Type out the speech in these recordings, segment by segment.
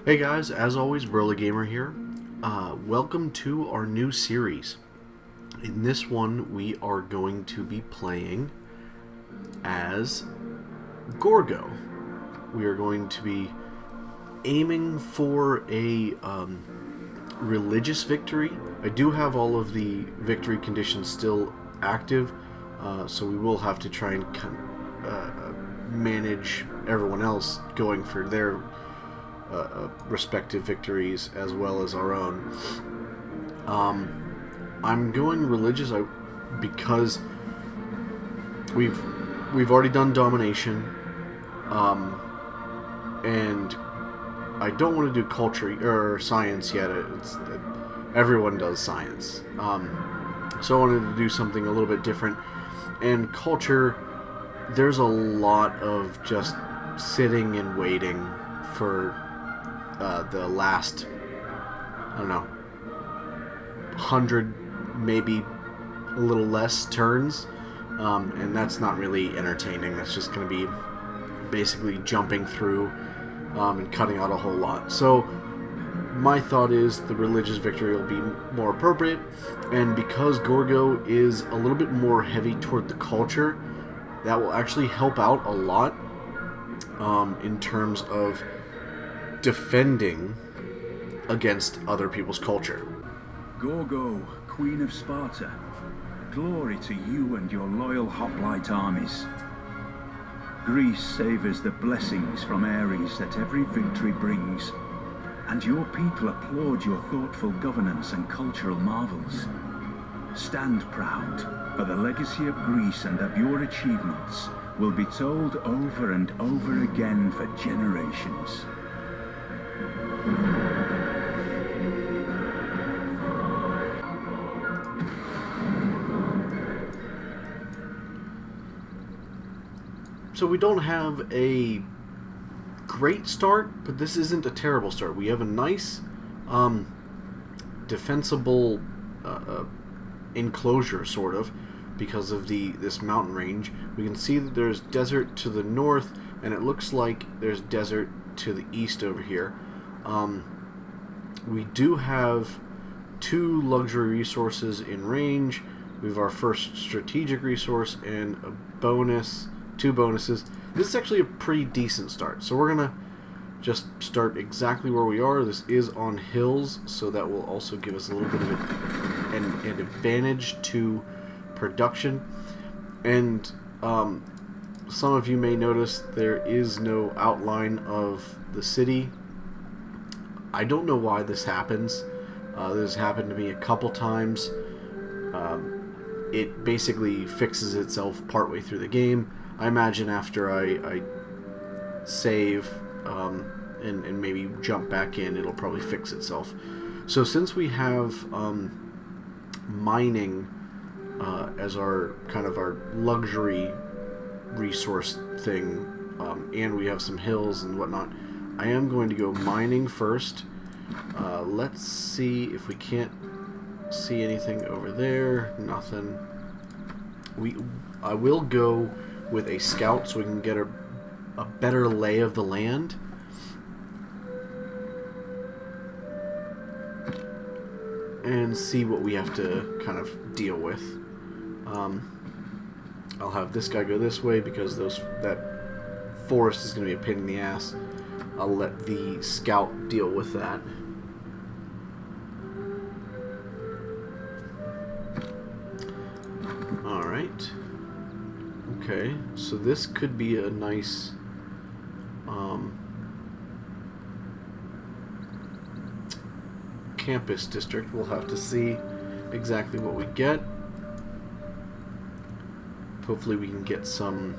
Hey guys, as always, Burly Gamer here. Welcome to our new series. In this one, we are going to be playing as Gorgo. We are going to be aiming for a religious victory. I do have all of the victory conditions still active, so we will have to try and manage everyone else going for their respective victories as well as our own. I'm going religious because we've already done domination, and I don't want to do culture or science yet. Everyone does science, so I wanted to do something a little bit different. And culture, there's a lot of just sitting and waiting for the last, I don't know, 100, maybe a little less turns, and that's not really entertaining. That's just going to be basically jumping through and cutting out a whole lot. So my thought is the religious victory will be more appropriate, and because Gorgo is a little bit more heavy toward the culture, that will actually help out a lot in terms of defending against other people's culture. Gorgo, Queen of Sparta, glory to you and your loyal hoplite armies. Greece savours the blessings from Ares that every victory brings, and your people applaud your thoughtful governance and cultural marvels. Stand proud, for the legacy of Greece and of your achievements will be told over and over again for generations. So we don't have a great start, but this isn't a terrible start. We have a nice defensible enclosure, sort of, because of this mountain range. We can see that there's desert to the north, and it looks like there's desert to the east over here. We do have 2 luxury resources in range. We have our first strategic resource and a bonus, 2 bonuses. This is actually a pretty decent start. So we're gonna just start exactly where we are. This is on hills, so that will also give us a little bit of an advantage to production. And some of you may notice there is no outline of the city. I don't know why this happens. This happened to me a couple times. It basically fixes itself partway through the game. I imagine after I save and maybe jump back in, it'll probably fix itself. So since we have mining as our kind of our luxury resource thing, and we have some hills and whatnot, I am going to go mining first. Let's see if we can't see anything over there. Nothing. I will go with a scout so we can get a better lay of the land. And see what we have to kind of deal with. I'll have this guy go this way because that forest is going to be a pain in the ass. I'll let the scout deal with that. Alright. Okay, so this could be a nice campus district. We'll have to see exactly what we get. Hopefully we can get some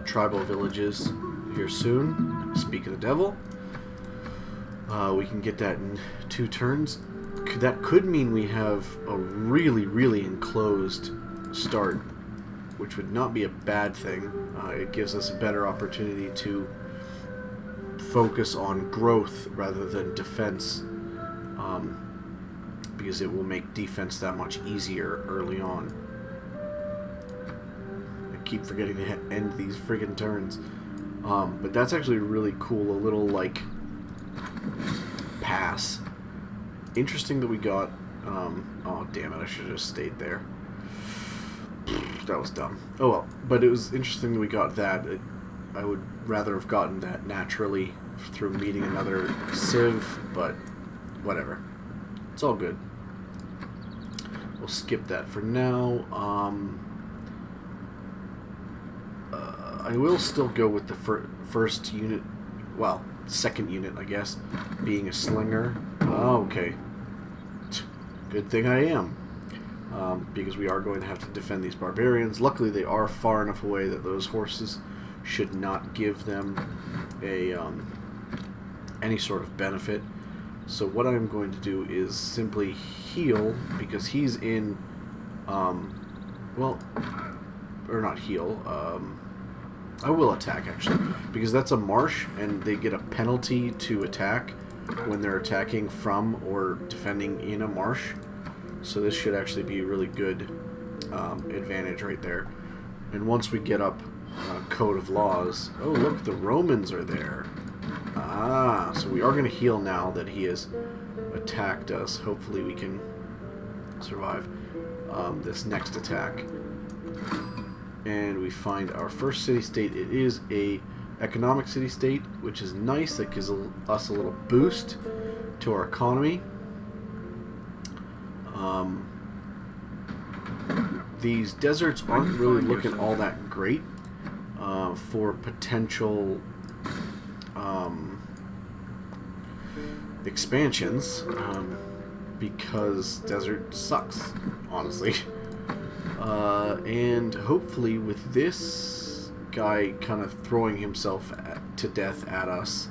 tribal villages here soon. Speak of the devil. We can get that in 2 turns. That could mean we have a really, really enclosed start, which would not be a bad thing. It gives us a better opportunity to focus on growth rather than defense, because it will make defense that much easier early on. I keep forgetting to end these friggin' turns. But that's actually really cool, a little like pass. Interesting that we got... oh, damn it. I should have just stayed there. That was dumb. Oh, well. But it was interesting that we got that. I would rather have gotten that naturally through meeting another civ, but whatever. It's all good. We'll skip that for now. I will still go with the first unit, well, second unit, I guess, being a slinger. Oh, okay. Good thing I am. Because we are going to have to defend these barbarians. Luckily, they are far enough away that those horses should not give them a any sort of benefit. So what I'm going to do is simply heal, because he's in, well, or not heal, I will attack, actually, because that's a marsh, and they get a penalty to attack when they're attacking from or defending in a marsh. So this should actually be a really good advantage right there. And once we get up Code of Laws... Oh, look, the Romans are there. Ah, so we are going to heal now that he has attacked us. Hopefully we can survive this next attack. And we find our first city-state. It is a economic city-state, which is nice. That gives us a little boost to our economy. These deserts aren't really looking all that great for potential expansions, because desert sucks, honestly. And hopefully with this guy kind of throwing himself to death at us,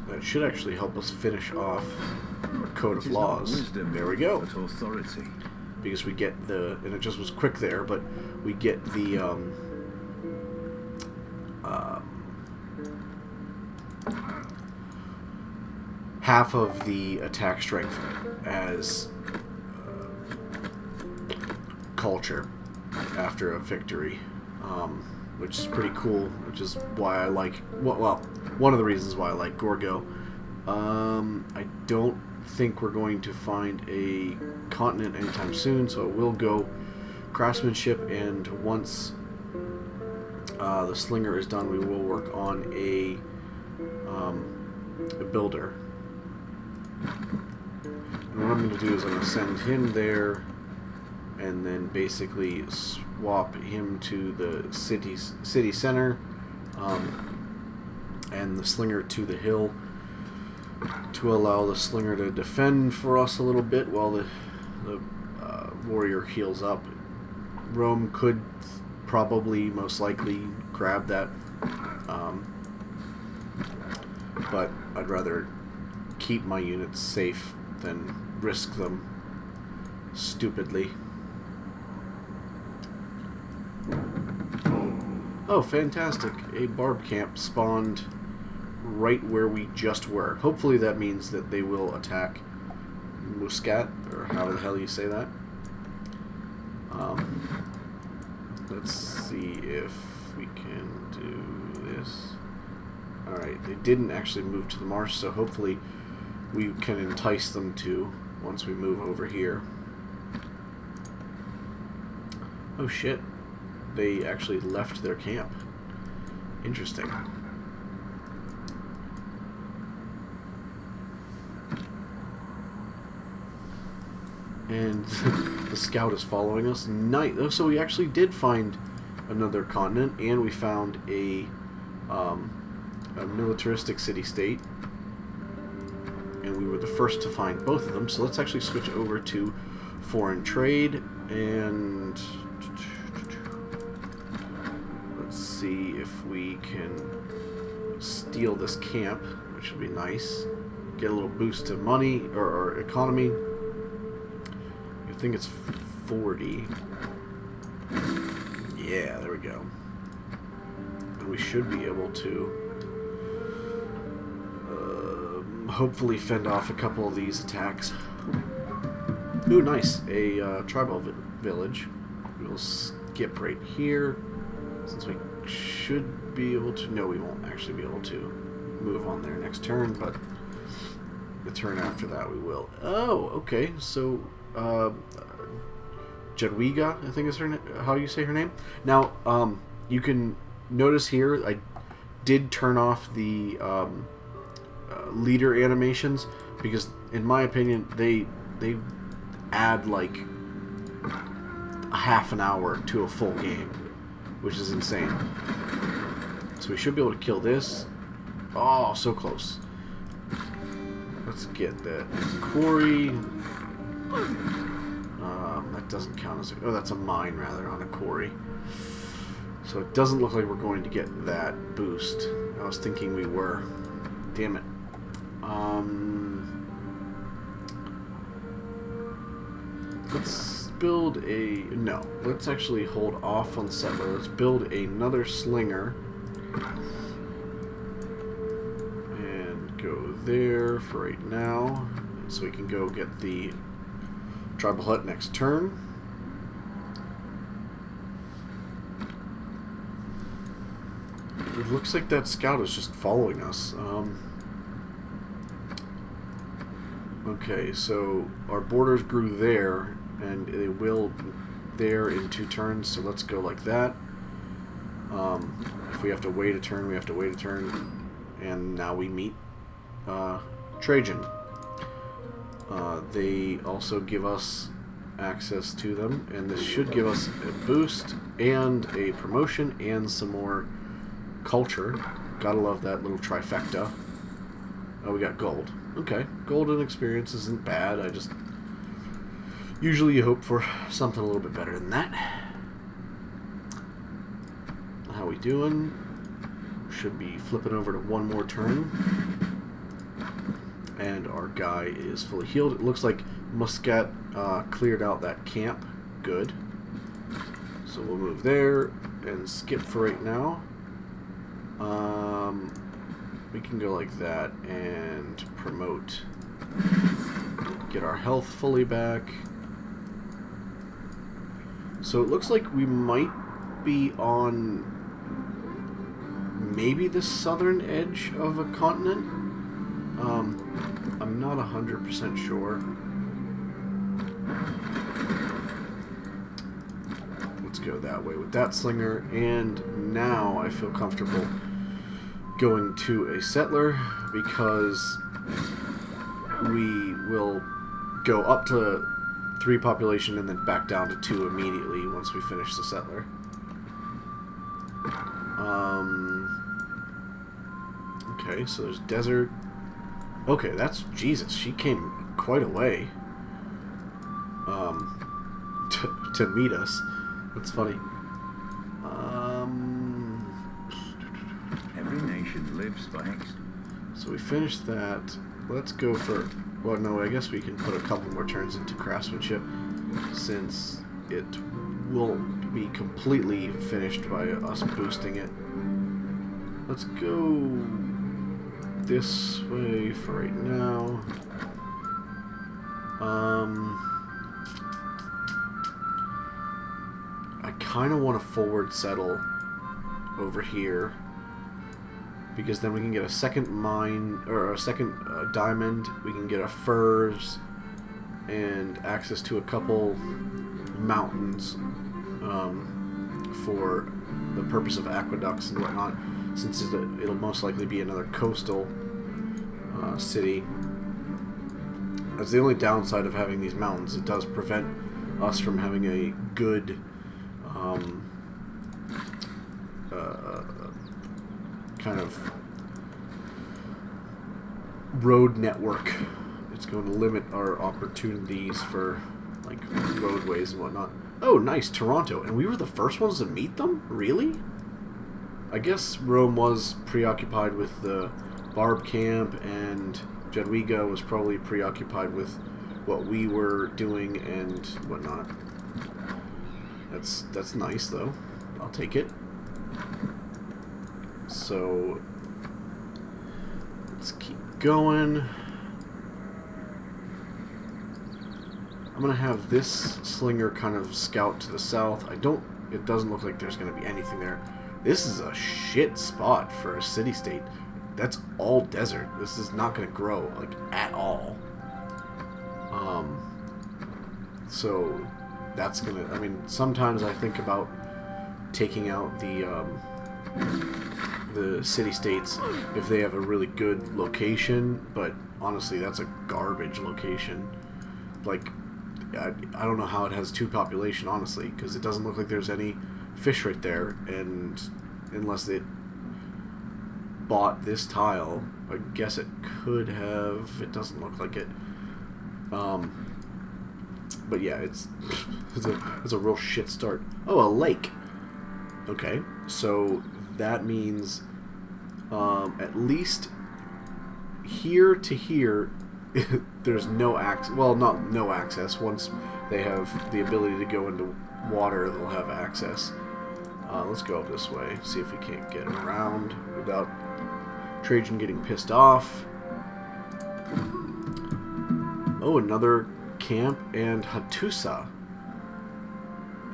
that should actually help us finish off our Code of Laws. There we go. Because we get the, and it just was quick there, but we get the half of the attack strength as culture after a victory, which is pretty cool, which is why I like, well, one of the reasons why I like Gorgo. I don't think we're going to find a continent anytime soon, so it will go craftsmanship, and once the slinger is done, we will work on a builder. And what I'm going to do is I'm going to send him there, and then basically swap him to the city center, and the slinger to the hill, to allow the slinger to defend for us a little bit while the warrior heals up. Rome could probably, most likely, grab that, but I'd rather keep my units safe than risk them stupidly. Oh, fantastic. A barb camp spawned right where we just were. Hopefully that means that they will attack Muscat, or how the hell you say that. Let's see if we can do this. Alright, they didn't actually move to the marsh, so hopefully we can entice them to once we move over here. Oh shit. They actually left their camp. Interesting. And the scout is following us. Nice. Oh, so we actually did find another continent, and we found a militaristic city-state. And we were the first to find both of them. So let's actually switch over to foreign trade, and let's see if we can steal this camp, which would be nice. Get a little boost to money, or economy. I think it's 40. Yeah, there we go. And we should be able to hopefully fend off a couple of these attacks. Ooh, nice. A tribal village. We'll skip right here, since we should be able to... No, we won't actually be able to. move on there next turn, but the turn after that we will. Oh, okay. So, Jadwiga, I think is her how you say her name. Now, you can notice here I did turn off the leader animations because, in my opinion, they add like a half an hour to a full game, which is insane. So we should be able to kill this. Oh, so close. Let's get that quarry. That doesn't count as a... Oh, that's a mine, rather, on a quarry. So it doesn't look like we're going to get that boost. I was thinking we were. Damn it. Let's build a... No. Let's actually hold off on settler. Let's build another slinger. And go there for right now. So we can go get the tribal hut next turn. It looks like that scout is just following us. Okay, so our borders grew there, and they will there in 2 turns, so let's go like that. If we have to wait a turn, we have to wait a turn. And now we meet Trajan. They also give us access to them, and this should give us a boost and a promotion and some more culture. Gotta love that little trifecta. Oh, we got gold. Okay, golden experience isn't bad. I just usually you hope for something a little bit better than that. How we doing? Should be flipping over to 1 more turn. And our guy is fully healed. It looks like Muscat cleared out that camp. Good. So we'll move there and skip for right now. We can go like that and promote. Get our health fully back. So it looks like we might be on maybe the southern edge of a continent. I'm not 100% sure. Let's go that way with that slinger, and now I feel comfortable going to a settler because we will go up to 3 population and then back down to 2 immediately once we finish the settler. Okay, so there's desert. Okay, that's... Jesus, she came quite a way to meet us. That's funny. Every nation lives by So we finished that. Let's go for... Well, no, I guess we can put a couple more turns into craftsmanship since it won't be completely finished by us boosting it. Let's go this way for right now. I kind of want to forward settle over here because then we can get a second mine or a second diamond. We can get a furs and access to a couple mountains for the purpose of aqueducts and whatnot, since it'll most likely be another coastal city. That's the only downside of having these mountains. It does prevent us from having a good kind of road network. It's going to limit our opportunities for like roadways and whatnot. Oh, nice, Toronto. And we were the first ones to meet them? Really? I guess Rome was preoccupied with the Barb camp, and Jadwiga was probably preoccupied with what we were doing and whatnot. That's nice, though. I'll take it. So let's keep going. I'm gonna have this slinger kind of scout to the south. It doesn't look like there's gonna be anything there. This is a shit spot for a city-state. that's all desert. This is not going to grow, like, at all. So that's going to... I mean, sometimes I think about taking out the city-states if they have a really good location, but honestly, that's a garbage location. Like, I don't know how it has 2 population, honestly, because it doesn't look like there's any fish right there, and unless it bought this tile, I guess it could have. It doesn't look like it. But yeah, it's a real shit start. Oh, a lake. Okay, so that means at least here to here there's no access. Well, not no access. Once they have the ability to go into water, they'll have access. Let's go up this way, see if we can't get around without Trajan getting pissed off. Oh, another camp and Hattusa.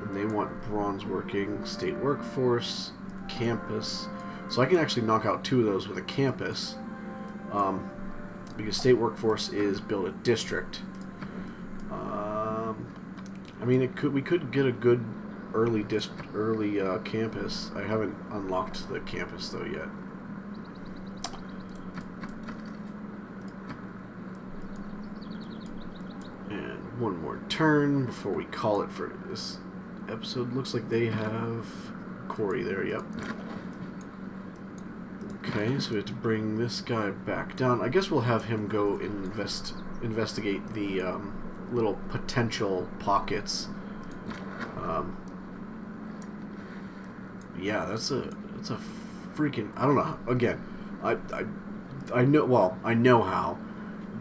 And they want bronze working, state workforce, campus. So I can actually knock out 2 of those with a campus. Because state workforce is build a district. I mean, we could get a good early campus. I haven't unlocked the campus though yet. And one more turn before we call it for this episode. Looks like they have Corey there. Yep. Okay, so we have to bring this guy back down. I guess we'll have him go investigate the little potential pockets. Yeah, that's a freaking... I don't know. Again, I know... Well, I know how,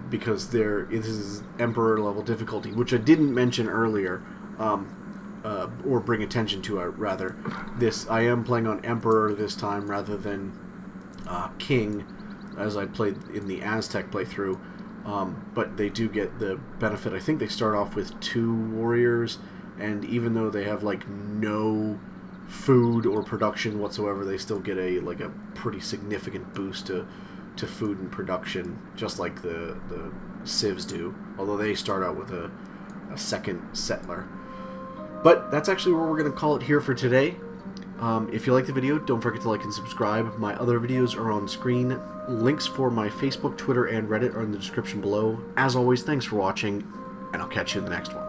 because this is Emperor level difficulty, which I didn't mention earlier, or bring attention to, rather. I am playing on Emperor this time rather than King, as I played in the Aztec playthrough, but they do get the benefit. I think they start off with 2 warriors, and even though they have like no food or production whatsoever, they still get a pretty significant boost to food and production, just like the civs do, although they start out with a second settler. But that's actually where we're going to call it here for today. If you like the video, don't forget to like and subscribe. My other videos are on screen. Links for my Facebook, Twitter, and Reddit are in the description below. As always, thanks for watching, and I'll catch you in the next one.